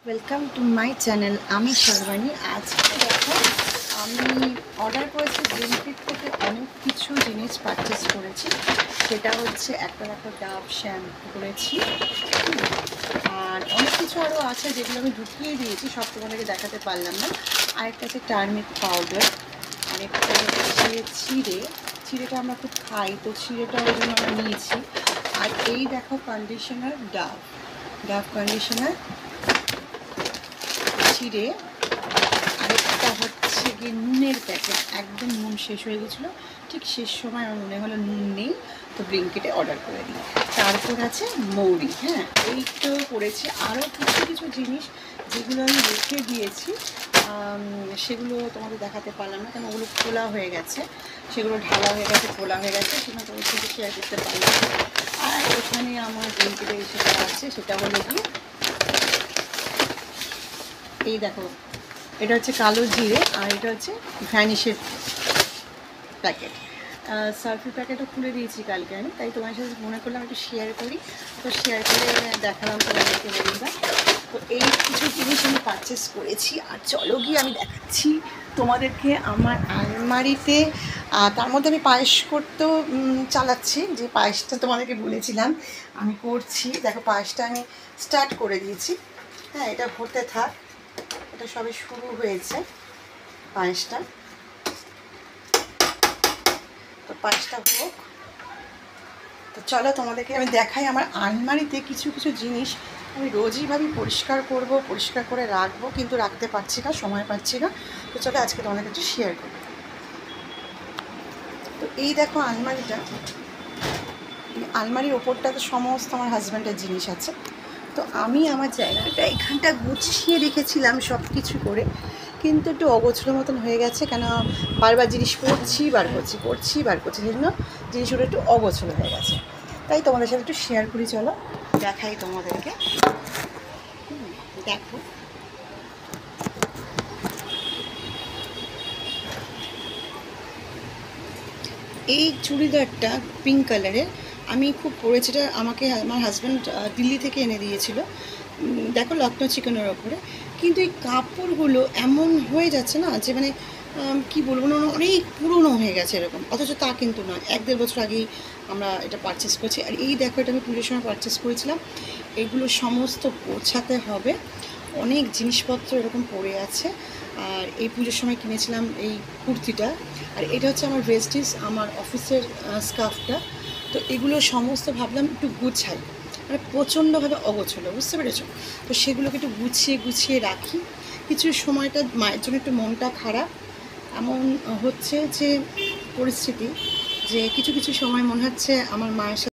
Welcome to my channel. আমি সর্বাণী। আজকে দেখো আমি অর্ডার করেছি ব্লিঙ্কিট থেকে অনেক কিছু জিনিস পারচেস করেছি। সেটা হচ্ছে একটা ডাব শ্যাম্পু করেছি, আর অনেক কিছু আরও আছে যেগুলো আমি ঢুকিয়ে দিয়েছি, সব তোমাদেরকে দেখাতে পারলাম না। আরেকটা আছে টার্মেরিক পাউডার, আরেকটা হচ্ছে চিড়েটা আমরা খুব খাই, তো চিড়েটা ওই জন্য আমরা নিয়েছি। আর এই দেখো কন্ডিশনার, ডাব কন্ডিশনার, চিড়ে। আরেকটা হচ্ছে গিয়ে নুনের প্যাকেট, একদম নুন শেষ হয়ে গেছিলো, ঠিক শেষ সময় আমার মনে হলো নুন নেই, তো ব্লিঙ্কিটে অর্ডার করে দিই। তারপর আছে মৌরি, হ্যাঁ এই তো করেছি। আরও কিছু কিছু জিনিস যেগুলো আমি রেখে দিয়েছি, সেগুলো তোমাদের দেখাতে পারলাম না, কেন ওগুলো খোলা হয়ে গেছে, সেগুলো ঢালা হয়ে গেছে, খোলা হয়ে গেছে, সেখানে তোমার সাথে শেয়ার করতে পারলাম না। আর এখানে আমার ব্লিঙ্কিটে সেটা আছে, সেটা হলো কি এই দেখো, এটা হচ্ছে কালো জিরে, আর এটা হচ্ছে ভ্যানিশের প্যাকেট। সার্ফের প্যাকেটও খুলে দিয়েছি কালকে আমি, তাই তোমার সাথে মনে করলাম একটু শেয়ার করি, তো শেয়ার করে দেখালাম তোমাদেরকে বন্ধুরা। তো এই কিছু জিনিস আমি পারচেস করেছি, আর চলো গিয়ে আমি দেখাচ্ছি তোমাদেরকে আমার আলমারিতে। তার মধ্যে আমি পায়েস করতেও চালাচ্ছি, যে পায়েসটা তোমাদেরকে বলেছিলাম আমি করছি। দেখো পায়েসটা আমি স্টার্ট করে দিয়েছি, হ্যাঁ এটা হতে থাক, এটা সবে শুরু হয়েছে পায়েসটা, তো পায়েসটা হোক। তো চলো তোমাদেরকে আমি দেখাই আমার আলমারিতে কিছু কিছু জিনিস আমি রোজই ভাবি পরিষ্কার করব, পরিষ্কার করে রাখবো, কিন্তু রাখতে পারছি না, সময় পাচ্ছি না। তো চলো আজকে তোমাদের কাছে শেয়ার করব। তো এই দেখো আলমারিটা, আলমারির ওপরটা তো সমস্ত আমার হাজব্যান্ডের জিনিস আছে। তো আমি আমার জায়গাটা এখানটা গুছিয়ে রেখেছিলাম সব কিছু করে, কিন্তু একটু অগোছলো মতন হয়ে গেছে, কেন বারবার জিনিস পড়ছি বার করছি, সেই জন্য জিনিসগুলো একটু অগোছলো হয়ে গেছে। তাই তোমাদের সাথে একটু শেয়ার করি, চলো দেখাই তোমাদেরকে। দেখো এই চুড়িদারটা পিঙ্ক কালারের, আমি খুব পরেছি, এটা আমাকে আমার হাজব্যান্ড দিল্লি থেকে এনে দিয়েছিল। দেখো লখনৌ চিকেনের ওপরে, কিন্তু এই কাপড়গুলো এমন হয়ে যাচ্ছে না, যে মানে কী বলবো না, অনেক পুরনো হয়ে গেছে এরকম, অথচ তা কিন্তু নয়, 1-1.5 বছর আগেই আমরা এটা পারচেস করছি। আর এই দেখো, এটা আমি পুজোর সময় পারচেস করেছিলাম, এগুলো সমস্ত গোছাতে হবে, অনেক জিনিসপত্র এরকম পড়ে আছে। আর এই পুজোর সময় কিনেছিলাম এই কুর্তিটা, আর এটা হচ্ছে আমার ভেস্টিস, আমার অফিসের স্কার্ফটা। তো এগুলো সমস্ত ভাবলাম একটু গুছাই, মানে প্রচণ্ডভাবে অগোছলো, বুঝতে পেরেছো? তো সেগুলোকে একটু গুছিয়ে রাখি। কিছু সময়টা মায়ের জন্য একটু মনটা খারাপ, এমন হচ্ছে যে পরিস্থিতি, যে কিছু সময় মনে হচ্ছে আমার মায়ের সাথে